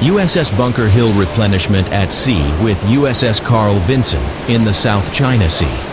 USS Bunker Hill replenishment at sea with USS Carl Vinson in the South China Sea.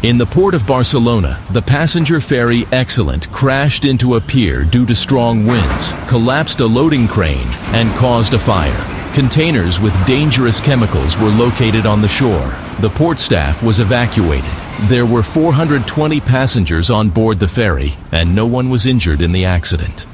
In the port of Barcelona, the passenger ferry Excellent crashed into a pier due to strong winds, collapsed a loading crane, and caused a fire. Containers with dangerous chemicals were located on the shore. The port staff was evacuated. There were 420 passengers on board the ferry, and no one was injured in the accident.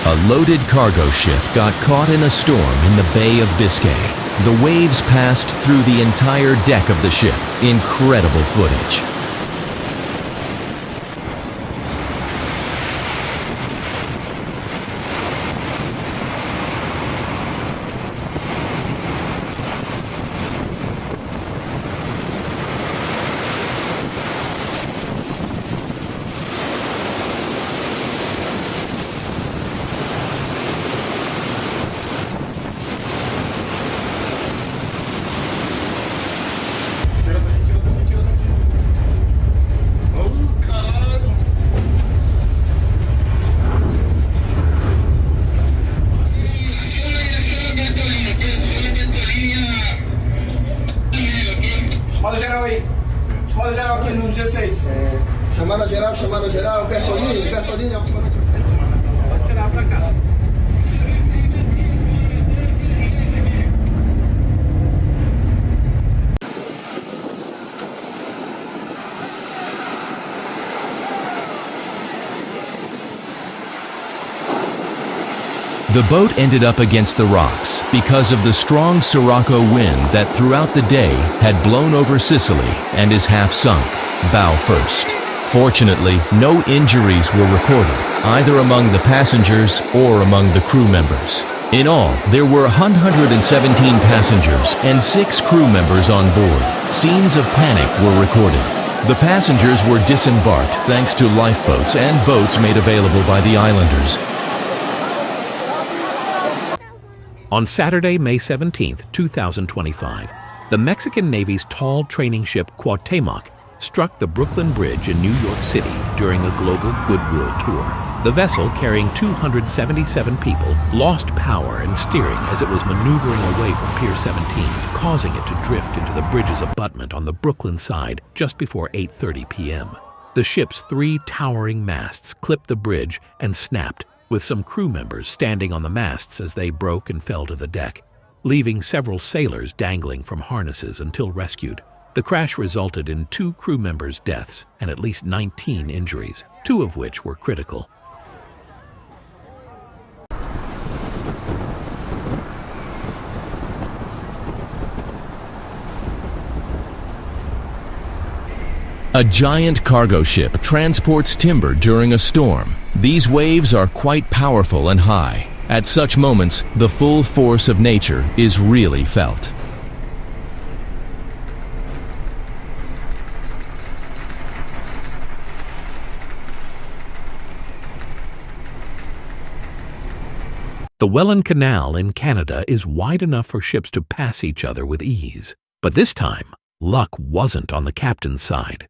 A loaded cargo ship got caught in a storm in the Bay of Biscay. The waves passed through the entire deck of the ship. Incredible footage. Chamada geral aqui no 16. Chamada geral, Bertolini. Pode tirar pra cá. The boat ended up against the rocks because of the strong Sirocco wind that throughout the day had blown over Sicily and is half sunk, bow first. Fortunately, no injuries were recorded, either among the passengers or among the crew members. In all, there were 117 passengers and 6 crew members on board. Scenes of panic were recorded. The passengers were disembarked thanks to lifeboats and boats made available by the islanders. On Saturday, May 17, 2025, the Mexican Navy's tall training ship Cuauhtémoc struck the Brooklyn Bridge in New York City during a global goodwill tour. The vessel, carrying 277 people, lost power and steering as it was maneuvering away from Pier 17, causing it to drift into the bridge's abutment on the Brooklyn side just before 8:30 p.m. The ship's 3 towering masts clipped the bridge and snapped, with some crew members standing on the masts as they broke and fell to the deck, leaving several sailors dangling from harnesses until rescued. The crash resulted in 2 crew members' deaths and at least 19 injuries, 2 of which were critical. A giant cargo ship transports timber during a storm. These waves are quite powerful and high. At such moments, the full force of nature is really felt. The Welland Canal in Canada is wide enough for ships to pass each other with ease. But this time, luck wasn't on the captain's side.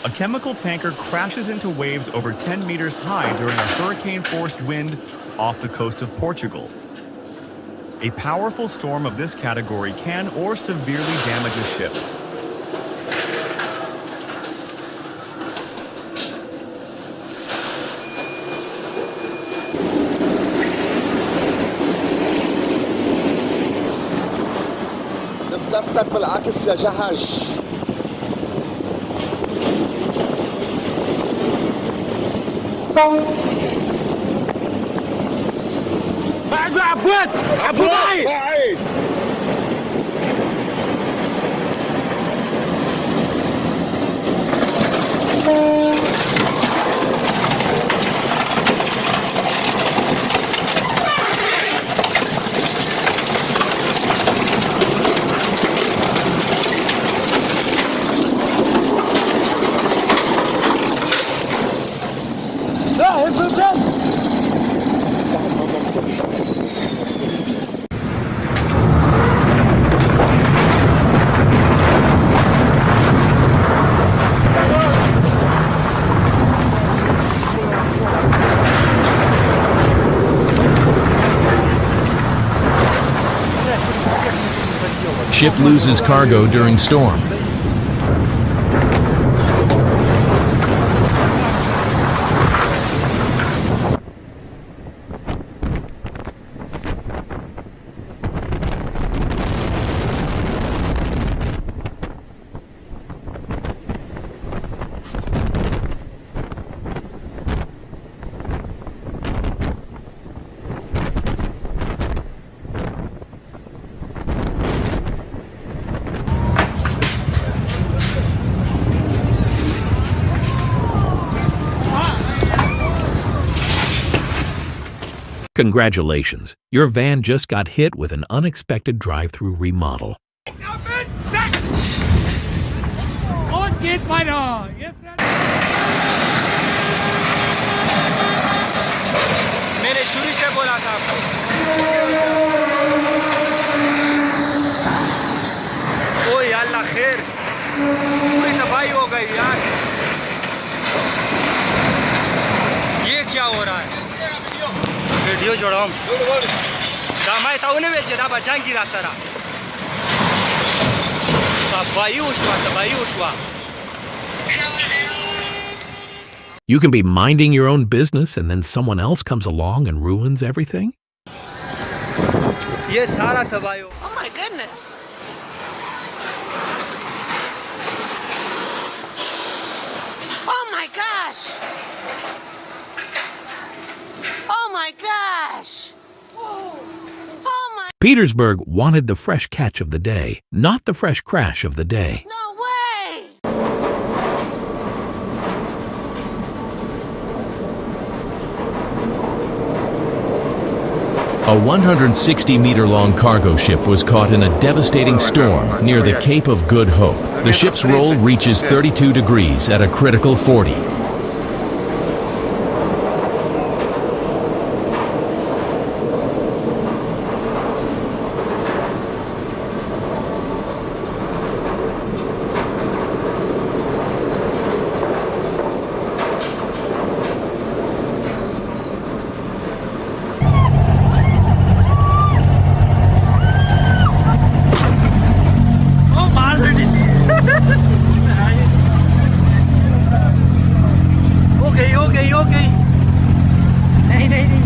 A chemical tanker crashes into waves over 10 meters high during a hurricane-force wind off the coast of Portugal. A powerful storm of this category can or severely damage a ship. دفتك بالعكس يا جهش. بعد عبود عبود بعيد. Ship loses cargo during storm. Congratulations, your van just got hit with an unexpected drive-through remodel. Und geht weiter. Jetzt मैंने शुरू से बोला था आपको ओ अल्लाह खैर पूरी तबाही हो गई यार ये क्या हो रहा है वीडियो जोड़ो दामाय ताऊने बेचे दा बचान की रास्ता तबाही उशवा You can be minding your own business and then someone else comes along and ruins everything? ये सारा तबाही Oh my goodness. Oh my gosh. Oh my gosh. Oh my. Petersburg wanted the fresh catch of the day, not the fresh crash of the day. No way. A 160-meter-long cargo ship was caught in a devastating storm near the Cape of Good Hope. The ship's roll reaches 32 degrees at a critical 40. Okay. नहीं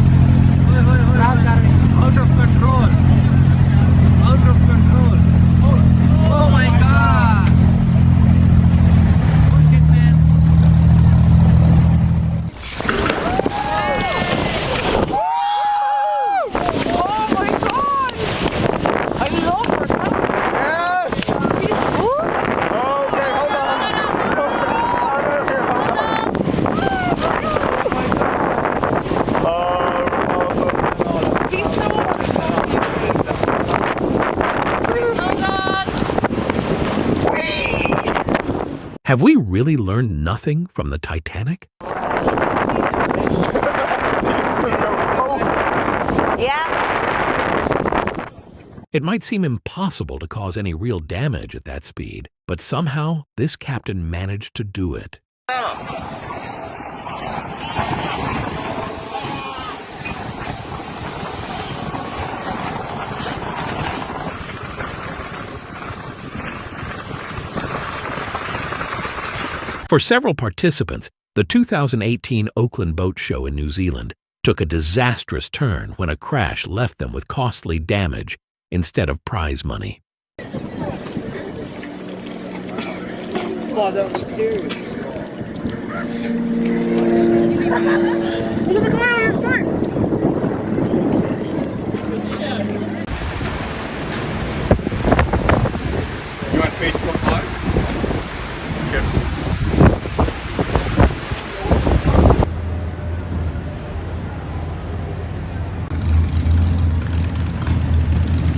out of control oh my god look it man oh my god I love it yes okay hold on Have we really learned nothing from the Titanic? Yeah. It might seem impossible to cause any real damage at that speed, but somehow this captain managed to do it. For several participants, the 2018 Auckland Boat Show in New Zealand took a disastrous turn when a crash left them with costly damage instead of prize money. Wow, that was scary. You on Facebook Live? Okay.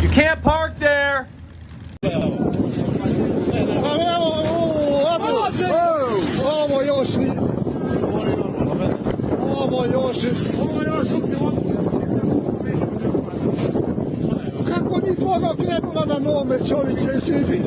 You can't park there! Kako mi toga krenula na nome, čovječe, sidi.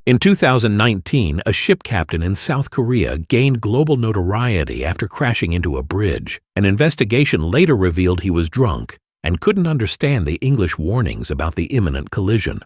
In 2019, a ship captain in South Korea gained global notoriety after crashing into a bridge. An investigation later revealed he was drunk and couldn't understand the English warnings about the imminent collision.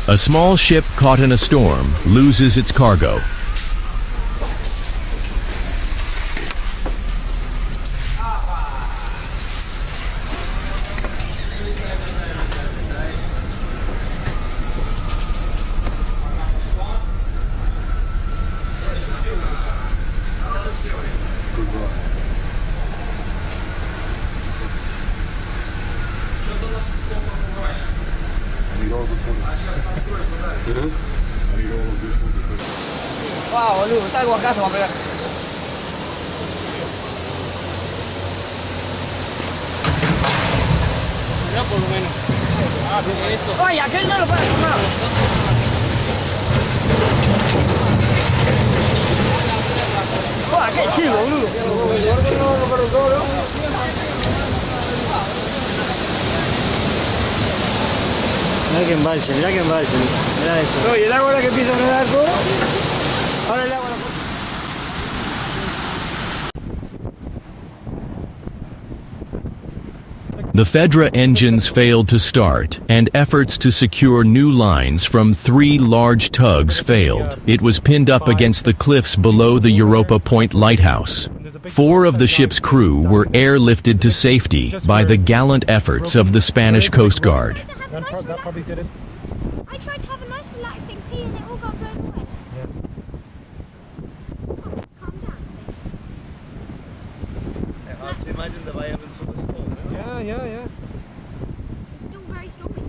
A small ship caught in a storm loses its cargo. Wow, boludo, está algo acá, se va a pegar. Ya por lo menos. Eso. Ay, aquel no lo puede tomar. Qué chido, boludo. Mirá que embalse, mirá que embalse. Mirá esto. Oye, el agua ahora que empieza a nadar todo. Ahora el agua la... The Fedra engines failed to start, and efforts to secure new lines from 3 large tugs failed. It was pinned up against the cliffs below the Europa Point lighthouse. 4 of the ship's crew were airlifted to safety by the gallant efforts of the Spanish Coast Guard. That probably did it. I tried to have a nice relaxing pee and it all got blown away. Yeah. Oh, let's calm down a bit. Hard to imagine the violence of the storm. Yeah. It's still very stormy.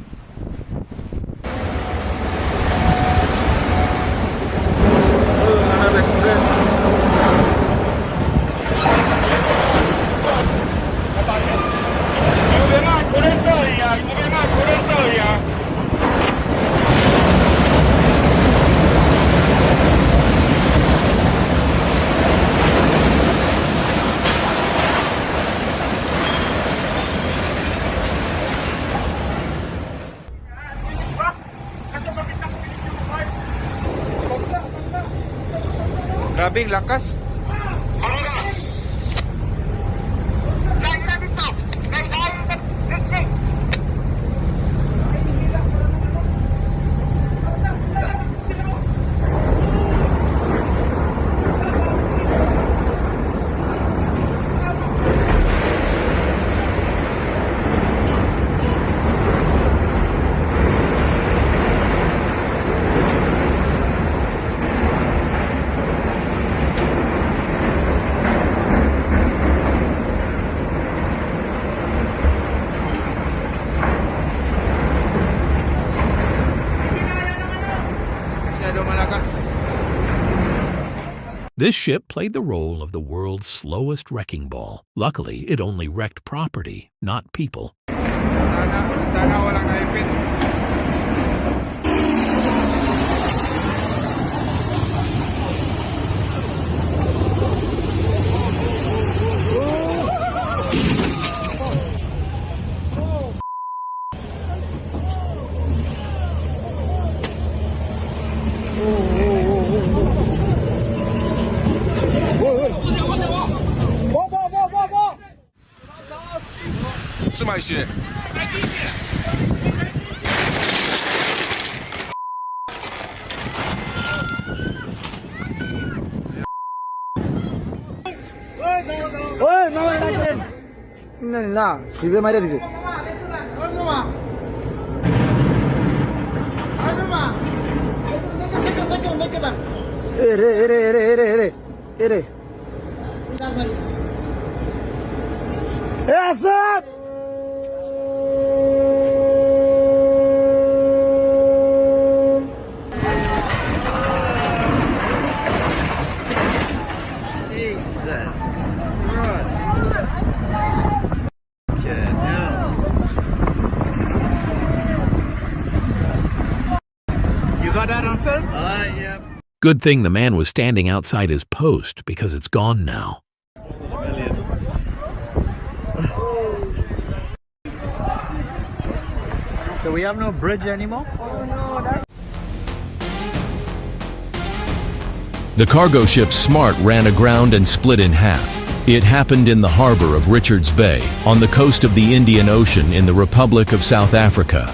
Grabing lakas. This ship played the role of the world's slowest wrecking ball. Luckily, it only wrecked property, not people. Sana walang naipit. Trzymaj się! না শিবে মাইরা দিছে এরে এরে এরে এরে এরে এরে Asad Good thing the man was standing outside his post because it's gone now. So we have no bridge anymore? The cargo ship Smart ran aground and split in half. It happened in the harbor of Richards Bay, on the coast of the Indian Ocean in the Republic of South Africa.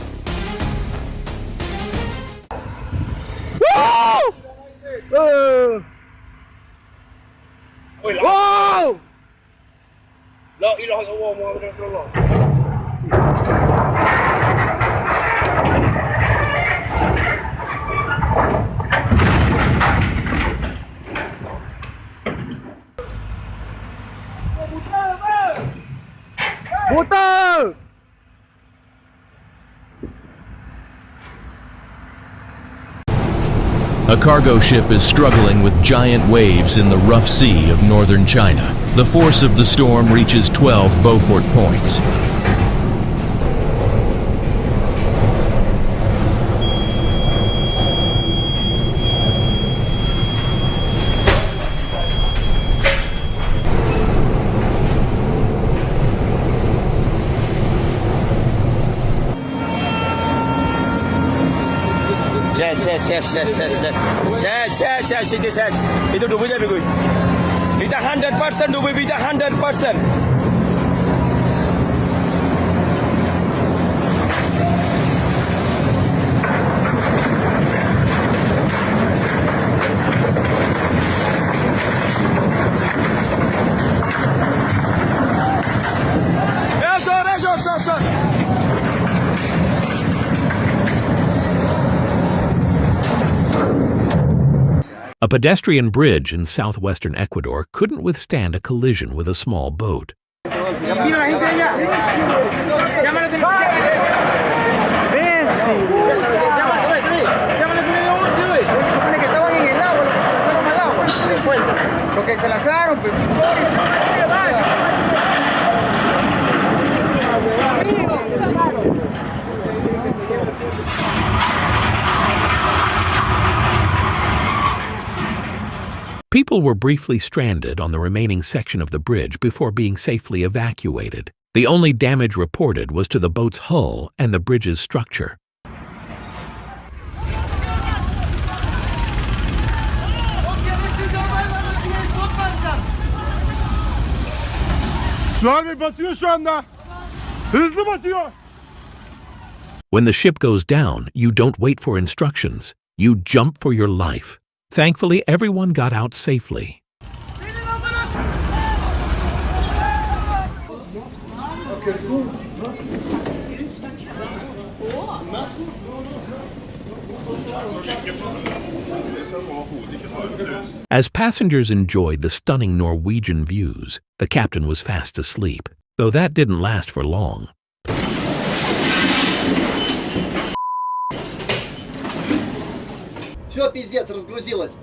Puta! A cargo ship is struggling with giant waves in the rough sea of northern China. The force of the storm reaches 12 Beaufort points. শেষ এটা ডুবে যাবে কই এটা 100% ডুবে এটা 100%। A pedestrian bridge in southwestern Ecuador couldn't withstand a collision with a small boat. People were briefly stranded on the remaining section of the bridge before being safely evacuated. The only damage reported was to the boat's hull and the bridge's structure. When the ship goes down, you don't wait for instructions. You jump for your life. Thankfully, everyone got out safely. As passengers enjoyed the stunning Norwegian views, the captain was fast asleep, though that didn't last for long. Все, пиздец, разгрузилось.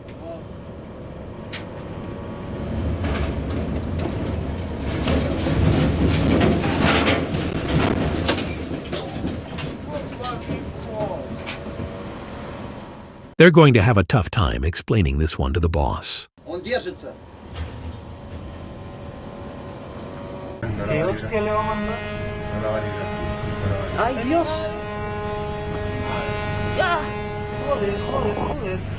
They're going to have a tough time explaining this one to the boss. Он держится. Ay, Dios. Ya. Joder, joder, joder.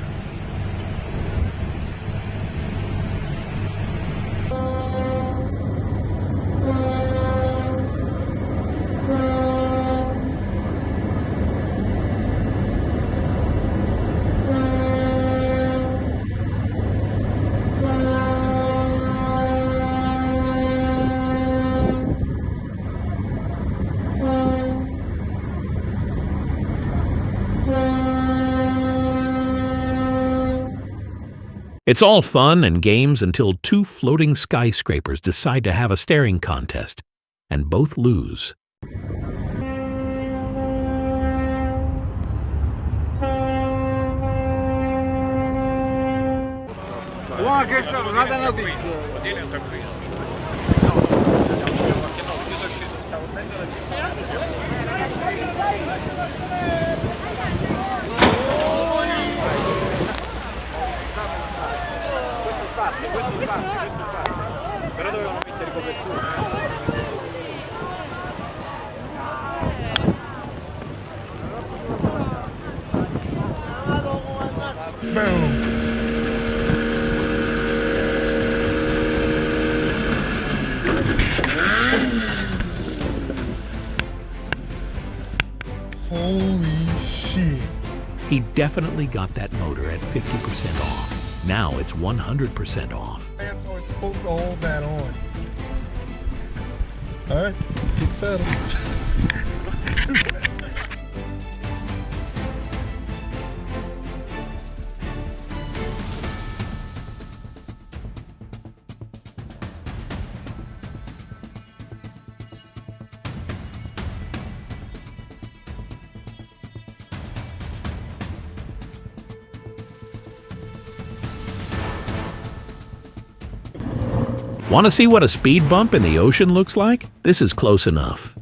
It's all fun and games until two floating skyscrapers decide to have a staring contest, and both lose. Holy shit. He definitely got that motor at 50% off. Now it's 100% off. So it's supposed to hold that on. Alright, keep pedal. Want to see what a speed bump in the ocean looks like? This is close enough.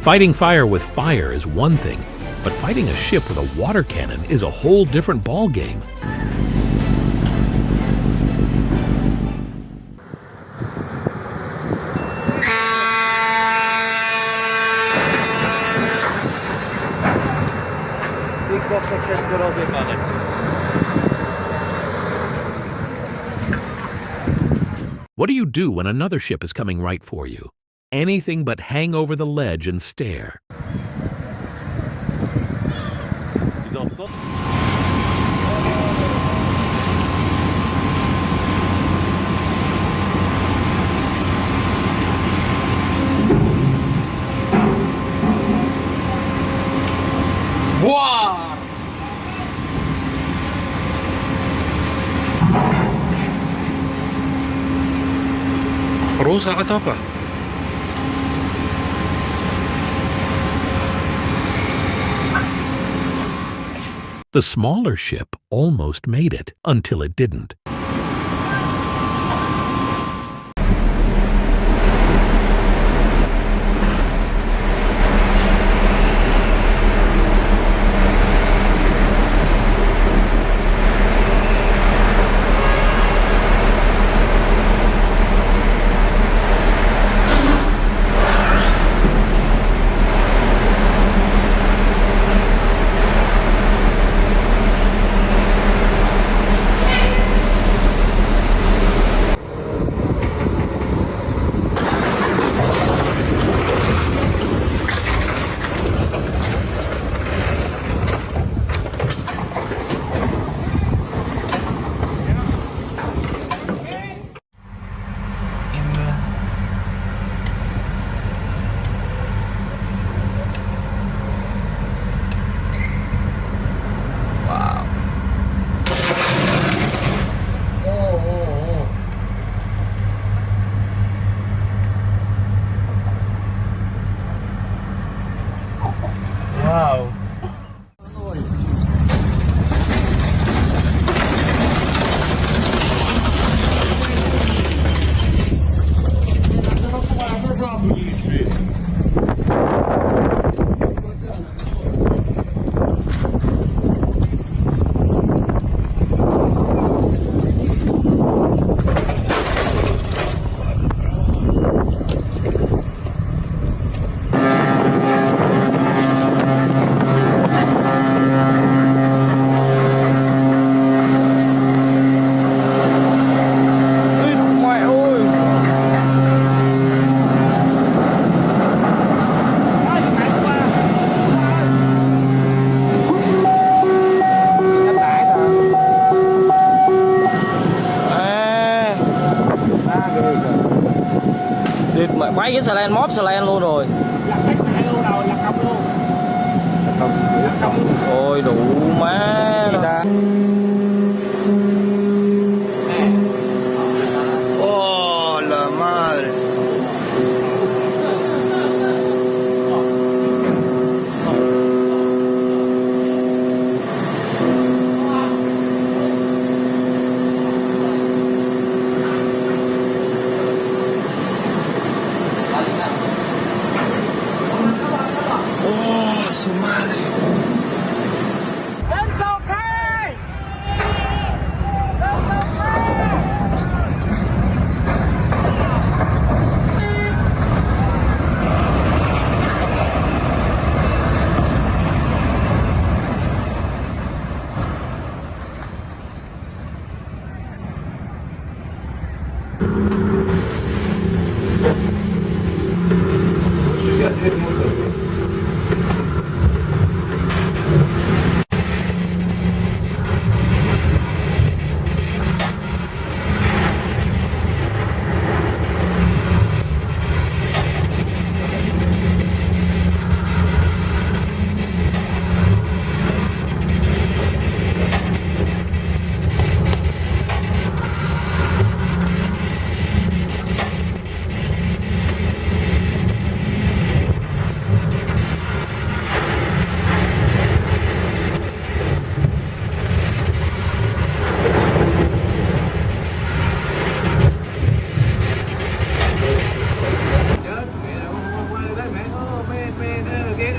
Fighting fire with fire is one thing, but fighting a ship with a water cannon is a whole different ball game. What do you do when another ship is coming right for you? Anything but hang over the ledge and stare. Rosa atapa. The smaller ship almost made it until it didn't. Quay cái salen móp salen luôn rồi. Ôi đủ má. Oh, la madre. Oh, su madre.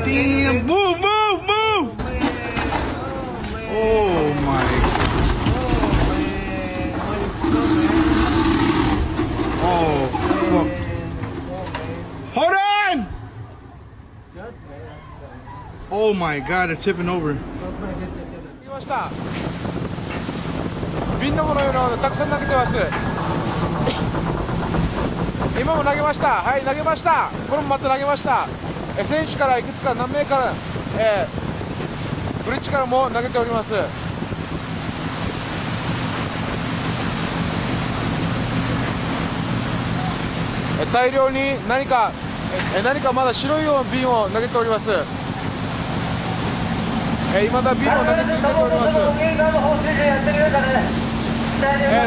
Damn, move, move, move! Oh my. Oh, fuck. Hold on! Oh my god, they're tipping over. 瓶のものようなものたくさん投げてます。今も投げました。はい、投げました。これもまた投げました。選手からいくつか何名から、ブリッジからも投げております。大量に何かまだ白いような瓶を投げております。まだ瓶を投げ続けております。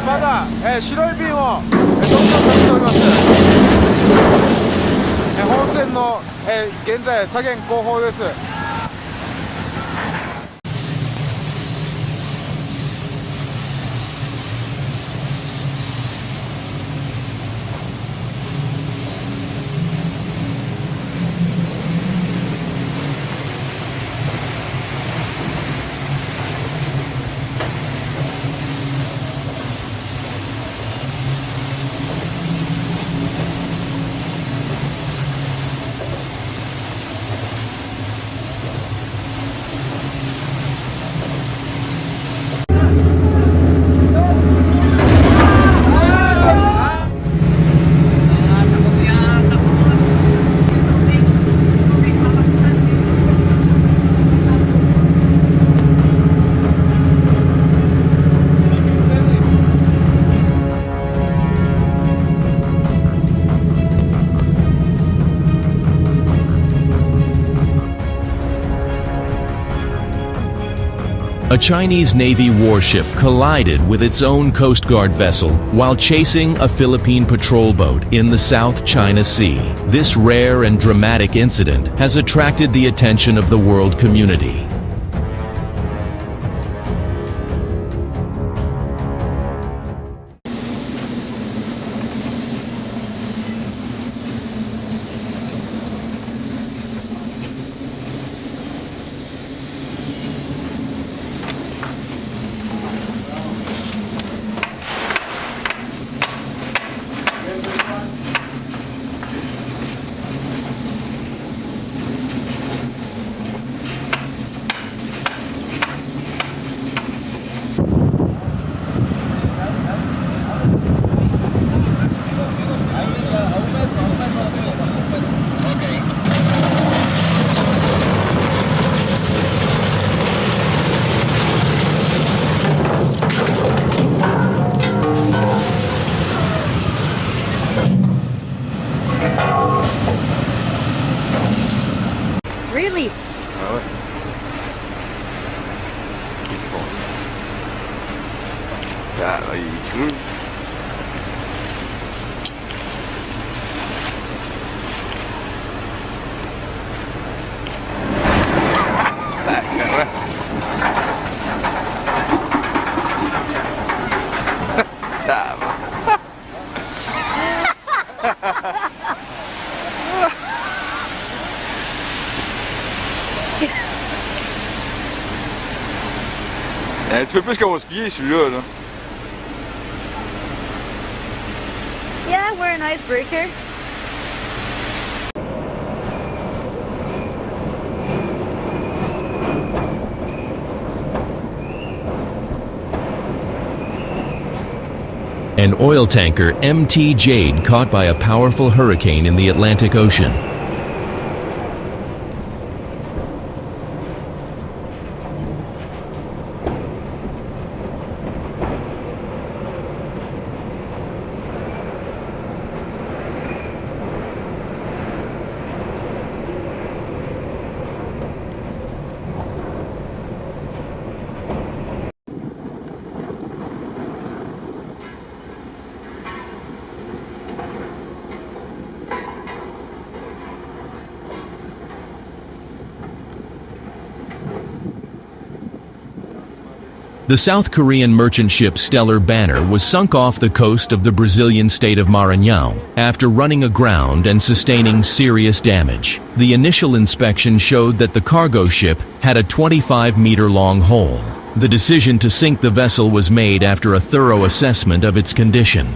まだ、白い瓶を、どんどん投げております。本線の、現在左舷後方です。A Chinese Navy warship collided with its own Coast Guard vessel while chasing a Philippine patrol boat in the South China Sea. This rare and dramatic incident has attracted the attention of the world community. Ja, typisk over spise, lyder det. Yeah, we're an icebreaker. An oil tanker, MT Jade, caught by a powerful hurricane in the Atlantic Ocean. The South Korean merchant ship Stellar Banner was sunk off the coast of the Brazilian state of Maranhão after running aground and sustaining serious damage. The initial inspection showed that the cargo ship had a 25-meter-long hole. The decision to sink the vessel was made after a thorough assessment of its condition.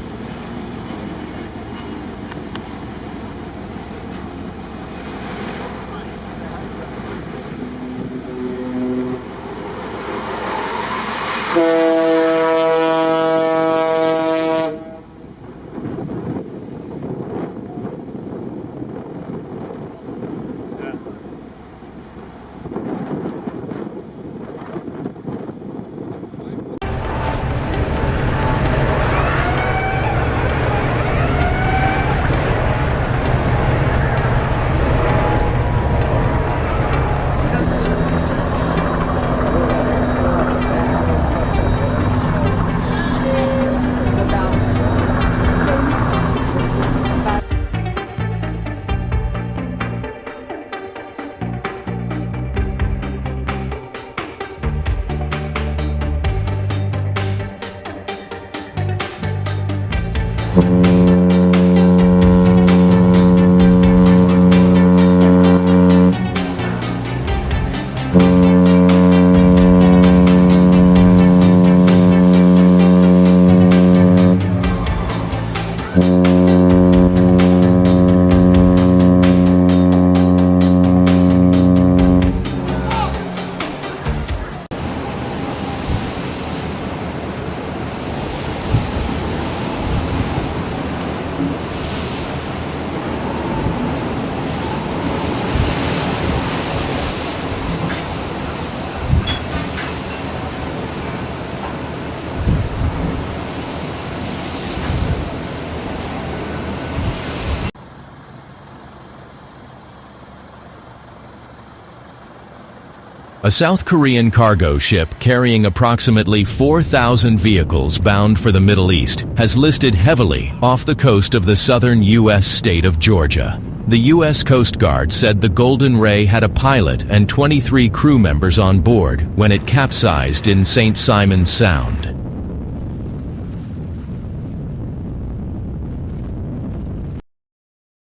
A South Korean cargo ship carrying approximately 4,000 vehicles bound for the Middle East has listed heavily off the coast of the southern U.S. state of Georgia. The U.S. Coast Guard said the Golden Ray had a pilot and 23 crew members on board when it capsized in St. Simon's Sound.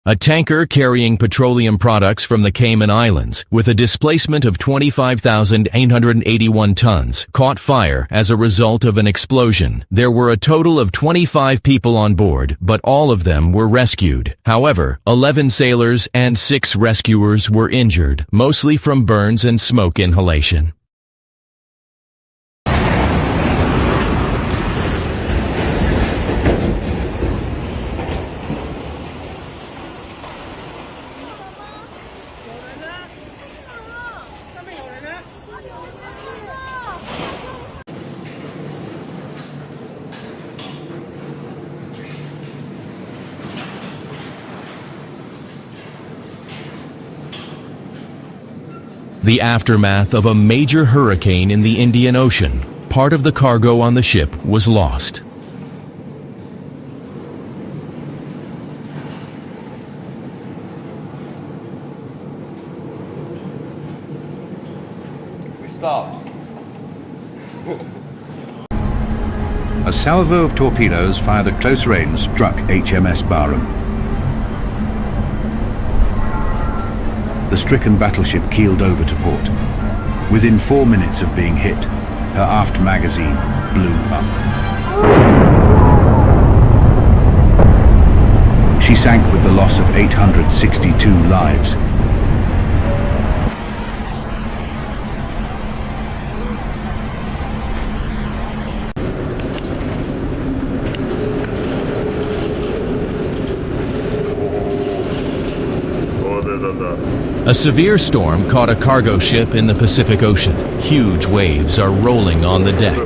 A tanker carrying petroleum products from the Cayman Islands, with a displacement of 25,881 tons, caught fire as a result of an explosion. There were a total of 25 people on board, but all of them were rescued. However, 11 sailors and 6 rescuers were injured, mostly from burns and smoke inhalation. The aftermath of a major hurricane in the Indian Ocean. part of the cargo on the ship was lost. We stopped. A salvo of torpedoes fired at close range struck HMS Barham. The stricken battleship keeled over to port. Within 4 minutes of being hit, her aft magazine blew up. She sank with the loss of 862 lives. A severe storm caught a cargo ship in the Pacific Ocean. Huge waves are rolling on the deck.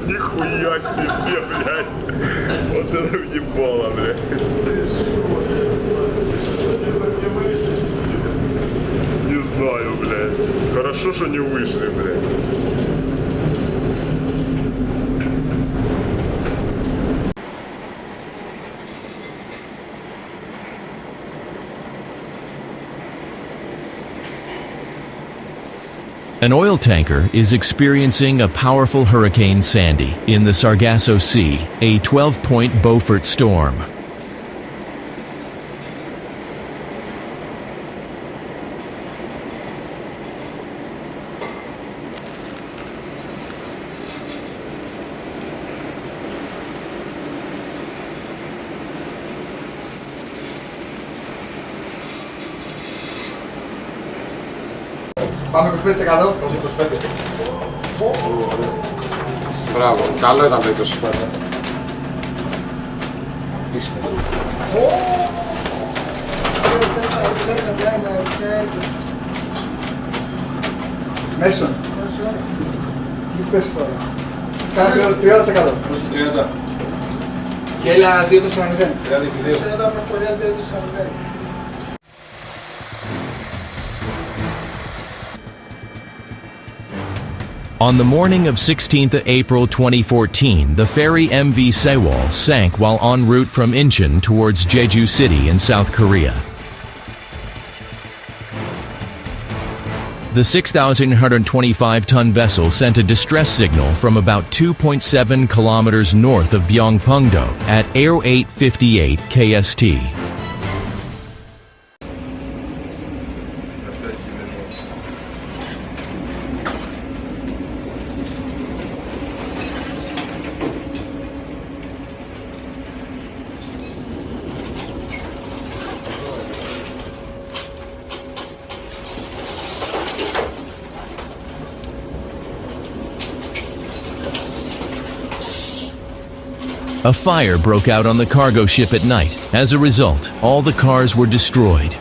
Нихуя себе, блядь. Вот это въебало, блядь. Не знаю, блядь. Хорошо, что не вышли, блядь. An oil tanker is experiencing a powerful Hurricane Sandy in the Sargasso Sea, a 12-point Beaufort storm. Πάμε 25%. Προς 25. Μπράβο, καλό ήταν το 25. Πίστευτο. Μέσον. Τι πες τώρα. Κάνε το 30%. Προς 30. Και έλα 2-4-0. 30-2. On the morning of 16th April 2014, the ferry MV Sewol sank while en route from Incheon towards Jeju City in South Korea. The 6,125-ton vessel sent a distress signal from about 2.7 kilometers north of Byongpungdo at 0858 KST. A fire broke out on the cargo ship at night. As a result, all the cars were destroyed.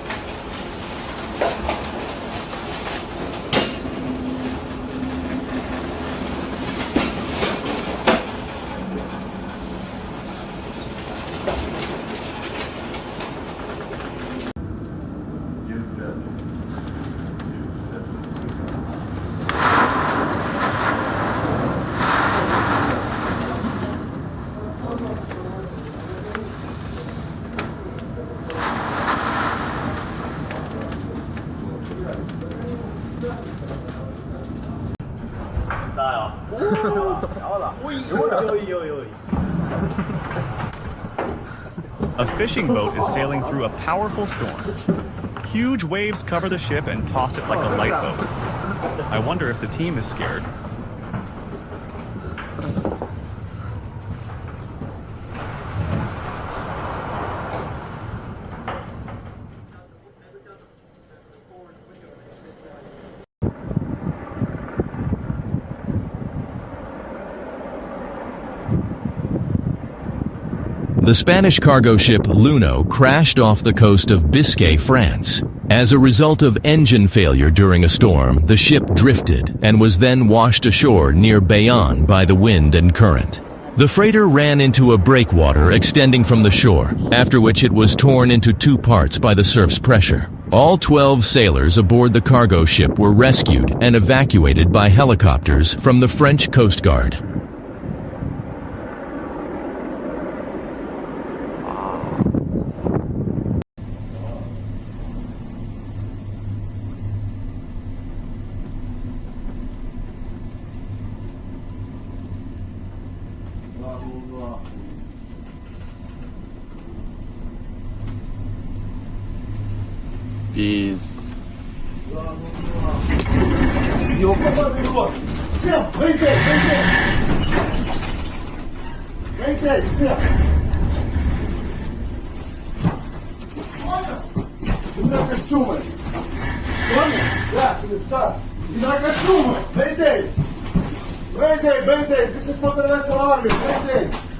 A fishing boat is sailing through a powerful storm. Huge waves cover the ship and toss it like a light boat. I wonder if the team is scared. The Spanish cargo ship Luno crashed off the coast of Biscay, France. As a result of engine failure during a storm, the ship drifted and was then washed ashore near Bayonne by the wind and current. The freighter ran into a breakwater extending from the shore, after which it was torn into two parts by the surf's pressure. All 12 sailors aboard the cargo ship were rescued and evacuated by helicopters from the French Coast Guard. Peace. Все, вийди, все. Ти на костюми. Понял? Да, перестань. Ти на костюми. Вийди. Здесь смотри весел Арвин.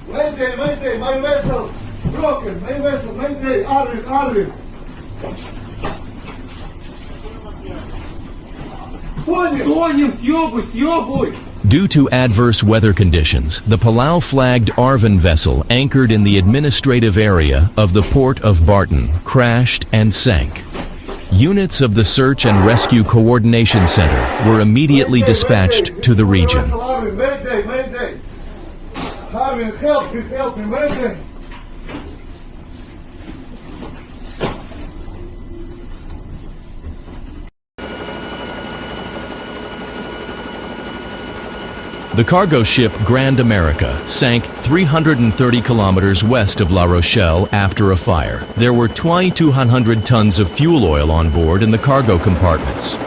Вийди. Май весел. Broken. Май весел. Вийди. Арвин. Due to adverse weather conditions, the Palau-flagged Arvin vessel anchored in the administrative area of the port of Barton crashed and sank. Units of the Search and Rescue Coordination Center were immediately dispatched to the region. Arvin, help me, Mayday. The cargo ship Grand America sank 330 kilometers west of La Rochelle after a fire. There were 2,200 tons of fuel oil on board in the cargo compartments.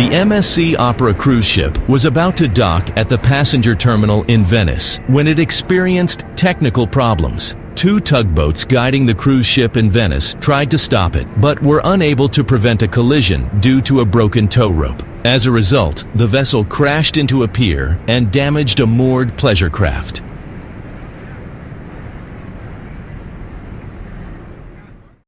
The MSC Opera cruise ship was about to dock at the passenger terminal in Venice when it experienced technical problems. Two tugboats guiding the cruise ship in Venice tried to stop it, but were unable to prevent a collision due to a broken tow rope. As a result, the vessel crashed into a pier and damaged a moored pleasure craft.